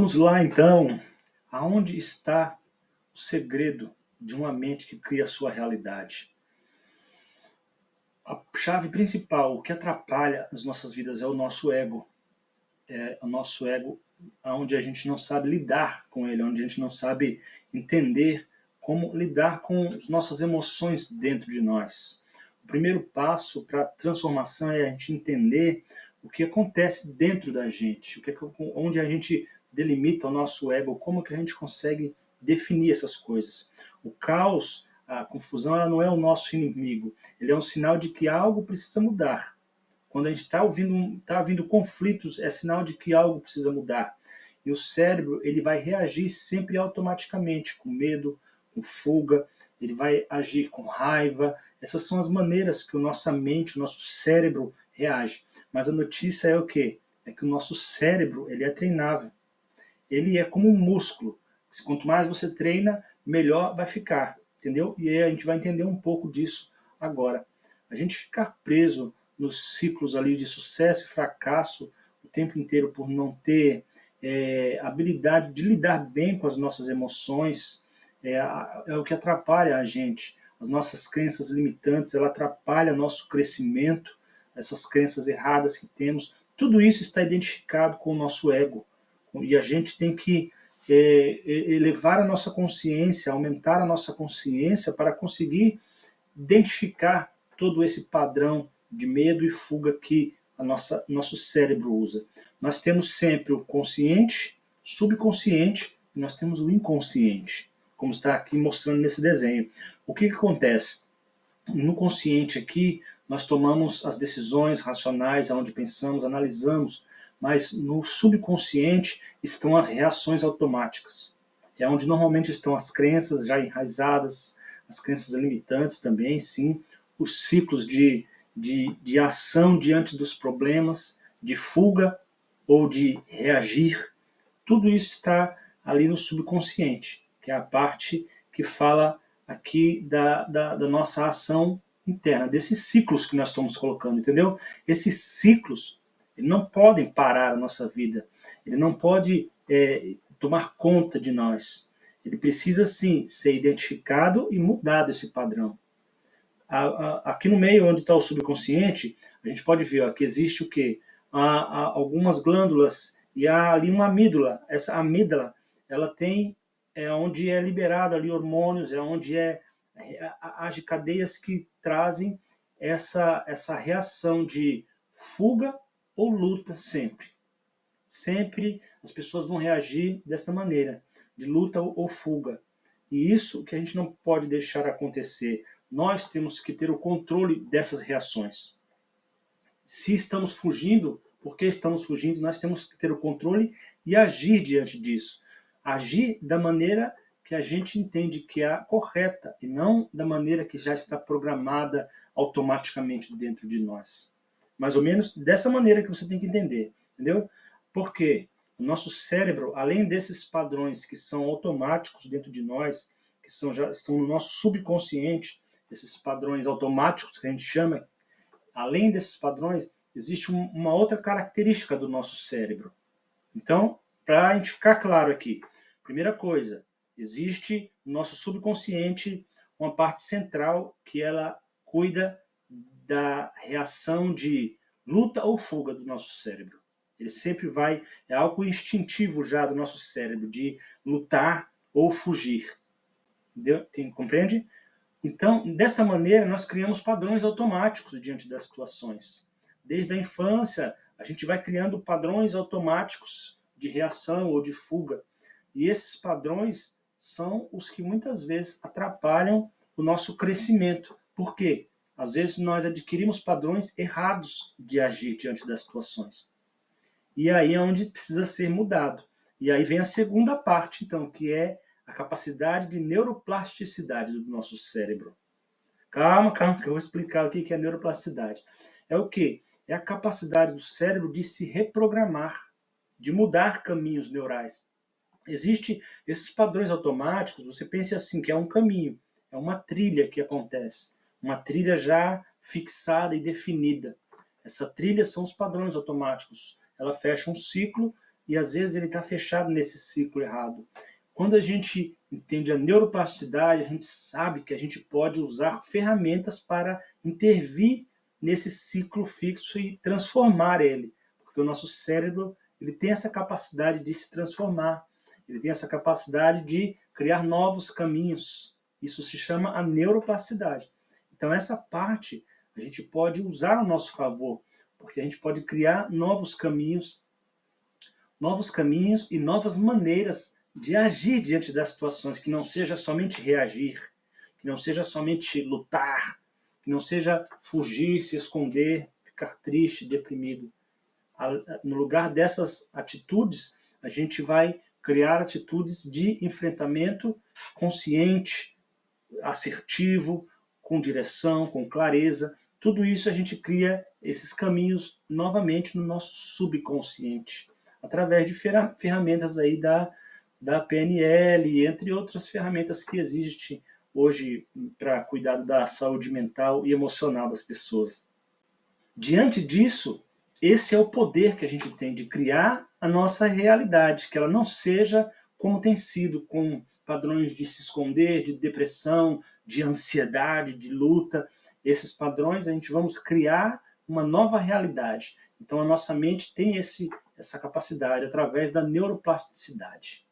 Vamos lá então. Aonde está o segredo de uma mente que cria a sua realidade? A chave principal, o que atrapalha as nossas vidas é o nosso ego. É o nosso ego, onde a gente não sabe lidar com ele, onde a gente não sabe entender como lidar com as nossas emoções dentro de nós. O primeiro passo para a transformação é a gente entender o que acontece dentro da gente, onde a gente delimita o nosso ego, como que a gente consegue definir essas coisas. O caos, a confusão, ela não é o nosso inimigo, ele é um sinal de que algo precisa mudar. Quando a gente está ouvindo conflitos, é sinal de que algo precisa mudar. E o cérebro, ele vai reagir sempre automaticamente, com medo, com fuga, ele vai agir com raiva. Essas são as maneiras que a nossa mente, o nosso cérebro reage. Mas a notícia é o quê? É que o nosso cérebro, ele é treinável. Ele é como um músculo. Quanto mais você treina, melhor vai ficar, entendeu? E aí a gente vai entender um pouco disso agora. A gente ficar preso nos ciclos ali de sucesso e fracasso o tempo inteiro por não ter habilidade de lidar bem com as nossas emoções, é o que atrapalha a gente. As nossas crenças limitantes, ela atrapalha nosso crescimento, essas crenças erradas que temos. Tudo isso está identificado com o nosso ego. E a gente tem que elevar a nossa consciência, aumentar a nossa consciência para conseguir identificar todo esse padrão de medo e fuga que nosso cérebro usa. Nós temos sempre o consciente, subconsciente, e nós temos o inconsciente, como está aqui mostrando nesse desenho. O que acontece? No consciente aqui, nós tomamos as decisões racionais, onde pensamos, analisamos, mas no subconsciente estão as reações automáticas. É onde normalmente estão as crenças já enraizadas, as crenças limitantes também, sim, os ciclos de ação diante dos problemas, de fuga ou de reagir. Tudo isso está ali no subconsciente, que é a parte que fala aqui da nossa ação interna, desses ciclos que nós estamos colocando, entendeu? Esses ciclos não podem parar a nossa vida, ele não pode tomar conta de nós. Ele precisa, sim, ser identificado e mudado esse padrão. Aqui no meio, onde está o subconsciente, a gente pode ver que existe o quê? Há algumas glândulas e há ali uma amígdala. Essa amígdala, ela tem onde é liberado ali hormônios, onde age cadeias que trazem essa reação de fuga ou luta sempre. Sempre as pessoas vão reagir desta maneira, de luta ou fuga. E isso que a gente não pode deixar acontecer. Nós temos que ter o controle dessas reações. Se estamos fugindo, porque estamos fugindo, nós temos que ter o controle e agir diante disso. Agir da maneira que a gente entende que é a correta e não da maneira que já está programada automaticamente dentro de nós. Mais ou menos dessa maneira que você tem que entender, entendeu? Porque o nosso cérebro, além desses padrões que são automáticos dentro de nós, que já estão no nosso subconsciente, esses padrões automáticos que a gente chama, além desses padrões, existe uma outra característica do nosso cérebro. Então, para a gente ficar claro aqui, primeira coisa, existe no nosso subconsciente uma parte central que ela cuida da reação de luta ou fuga do nosso cérebro. Ele sempre é algo instintivo já do nosso cérebro, de lutar ou fugir. Compreende? Então, dessa maneira, nós criamos padrões automáticos diante das situações. Desde a infância, a gente vai criando padrões automáticos de reação ou de fuga. E esses padrões são os que muitas vezes atrapalham o nosso crescimento. Por quê? Às vezes nós adquirimos padrões errados de agir diante das situações. E aí é onde precisa ser mudado. E aí vem a segunda parte, então, que é a capacidade de neuroplasticidade do nosso cérebro. Calma, que eu vou explicar o que é neuroplasticidade. É o quê? É a capacidade do cérebro de se reprogramar, de mudar caminhos neurais. Existem esses padrões automáticos, você pensa assim, que é um caminho, é uma trilha que acontece, uma trilha já fixada e definida. Essa trilha são os padrões automáticos. Ela fecha um ciclo e às vezes ele está fechado nesse ciclo errado. Quando a gente entende a neuroplasticidade, a gente sabe que a gente pode usar ferramentas para intervir nesse ciclo fixo e transformar ele, porque o nosso cérebro ele tem essa capacidade de se transformar, ele tem essa capacidade de criar novos caminhos. Isso se chama a neuroplasticidade. Então essa parte a gente pode usar a nosso favor, porque a gente pode criar novos caminhos e novas maneiras de agir diante das situações, que não seja somente reagir, que não seja somente lutar, que não seja fugir, se esconder, ficar triste, deprimido. No lugar dessas atitudes, a gente vai criar atitudes de enfrentamento consciente, assertivo, com direção, com clareza. Tudo isso a gente cria esses caminhos novamente no nosso subconsciente, através de ferramentas aí da PNL, entre outras ferramentas que existem hoje para cuidar da saúde mental e emocional das pessoas. Diante disso, esse é o poder que a gente tem de criar a nossa realidade, que ela não seja como tem sido, com padrões de se esconder, de depressão, de ansiedade, de luta. Esses padrões, a gente vamos criar uma nova realidade. Então, a nossa mente tem essa capacidade através da neuroplasticidade.